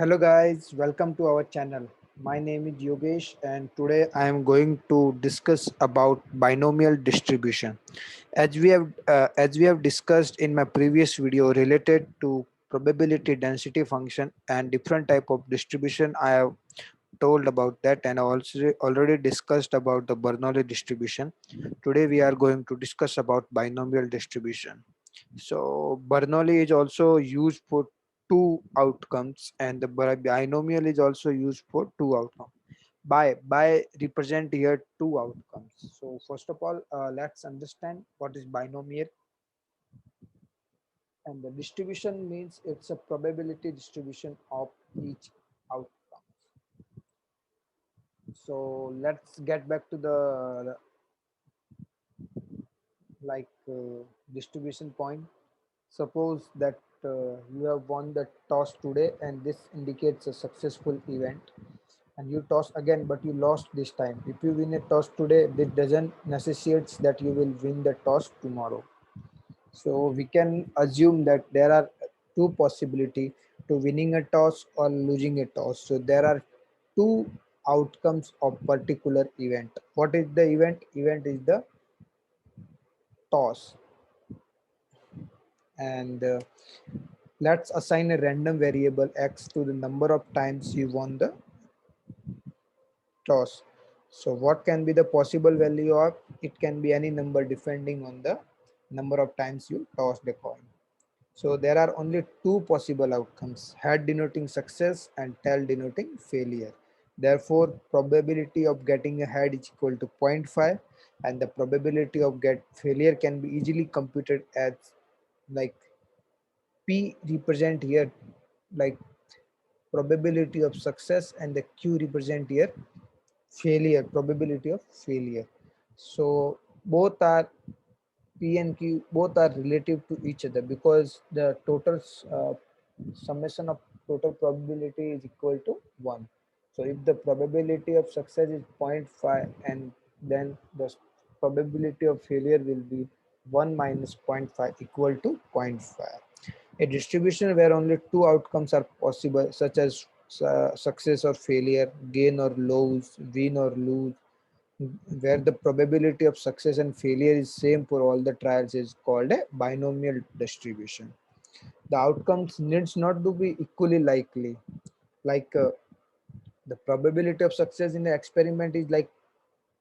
Hello guys, welcome to our channel. My name is Yogesh and today I am going to discuss about binomial distribution. As we have discussed in my previous video related to probability density function and different type of distribution, I have told about that, and I also already discussed about the Bernoulli distribution. Today we are going to discuss about binomial distribution. So Bernoulli is also used for two outcomes, and the binomial is also used for two outcomes. By represent here two outcomes. So first of all, let's understand what is binomial. And the distribution means it's a probability distribution of each outcome. So let's get back to the distribution point. Suppose that you have won the toss today and this indicates a successful event, and you toss again but you lost this time. If you win a toss today, this doesn't necessitates that you will win the toss tomorrow. So we can assume that there are two possibility to winning a toss or losing a toss. So there are two outcomes of particular event. What is the event? Event is the toss. And let's assign a random variable x to the number of times you won the toss. So what can be the possible value of it? Can be any number depending on the number of times you toss the coin. So there are only two possible outcomes, head denoting success and tail denoting failure. Therefore, probability of getting a head is equal to zero point 0.5, and the probability of get failure can be easily computed as like P represent here like probability of success, and the Q represent here failure, probability of failure. So both are P and Q, both are relative to each other because the total summation of total probability is equal to 1. So if the probability of success is zero point 0.5, and then the probability of failure will be 1 minus zero point 0.5 equal to zero point 0.5. A distribution where only two outcomes are possible, such as success or failure, gain or lose, win or lose, where the probability of success and failure is same for all the trials, is called a binomial distribution. The outcomes needs not to be equally likely. Like the probability of success in the experiment is like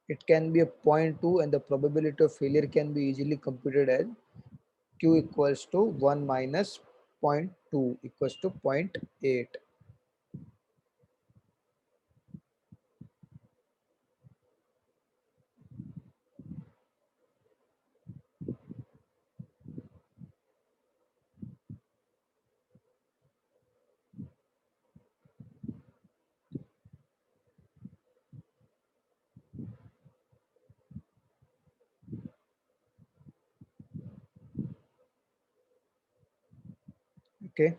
it can be a zero point 0.2, and the probability of failure can be easily computed as q equals to 1 minus zero point 0.2 equals to zero point 0.8. Okay.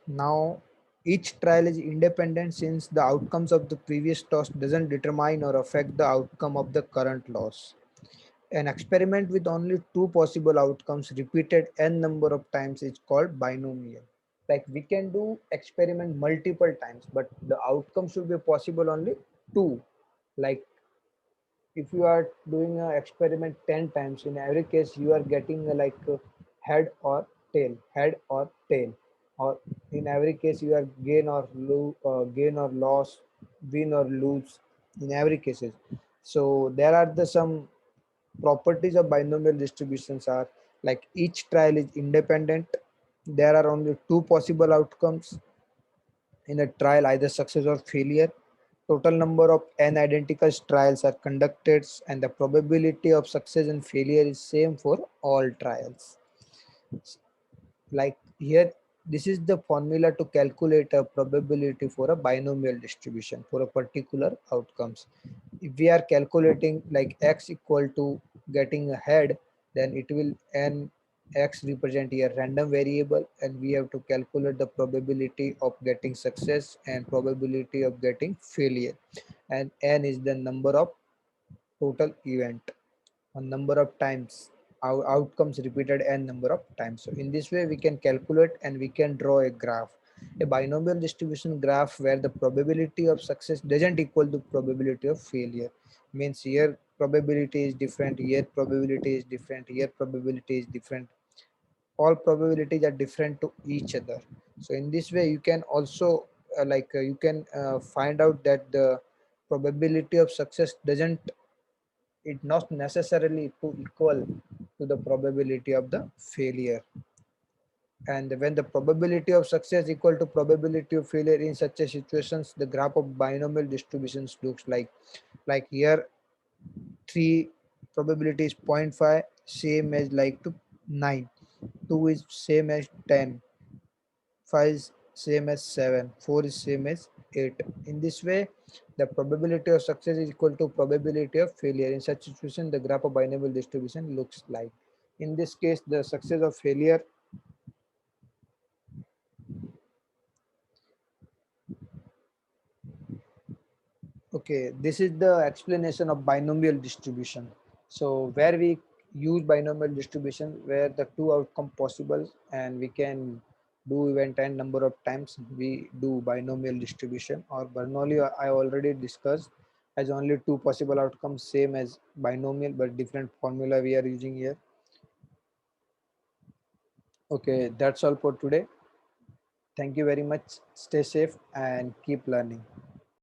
Now, each trial is independent since the outcomes of the previous toss doesn't determine or affect the outcome of the current loss. An experiment with only two possible outcomes repeated n number of times is called binomial. Like we can do experiment multiple times, but the outcome should be possible only two. Like if you are doing an experiment 10 times, in every case you are getting a head or tail, or in every case you are gain or lose, gain or loss, win or lose in every cases. So there are the some properties of binomial distributions are like each trial is independent. There are only two possible outcomes in a trial, either success or failure. Total number of n identical trials are conducted, and the probability of success and failure is same for all trials. Like here, this is the formula to calculate a probability for a binomial distribution for a particular outcomes. If we are calculating like x equal to getting a head, then it will n x represent a random variable, and we have to calculate the probability of getting success and probability of getting failure, and n is the number of total event a number of times outcomes repeated n number of times. So in this way we can calculate and we can draw a graph. a binomial distribution graph where the probability of success doesn't equal the probability of failure. Means here probability is different, here probability is different, here probability is different. All probabilities are different to each other. So in this way you can also you can find out that the probability of success doesn't, it not necessarily to equal to the probability of the failure. And when the probability of success equal to probability of failure, in such a situations the graph of binomial distributions looks like here 3 probability is 0.5, same as like to 9, 2 is same as 10, 5 is same as 7, 4 is same as 8. In this way, the probability of success is equal to probability of failure. In such situation, the graph of binomial distribution looks like. In this case, the success of failure. Okay, this is the explanation of binomial distribution. So where we use binomial distribution, where the two outcome possible and we can do event n number of times, we do binomial distribution. Or Bernoulli I already discussed as only two possible outcomes, same as binomial but different formula we are using here. Okay, that's all for today. Thank you very much. Stay safe and keep learning.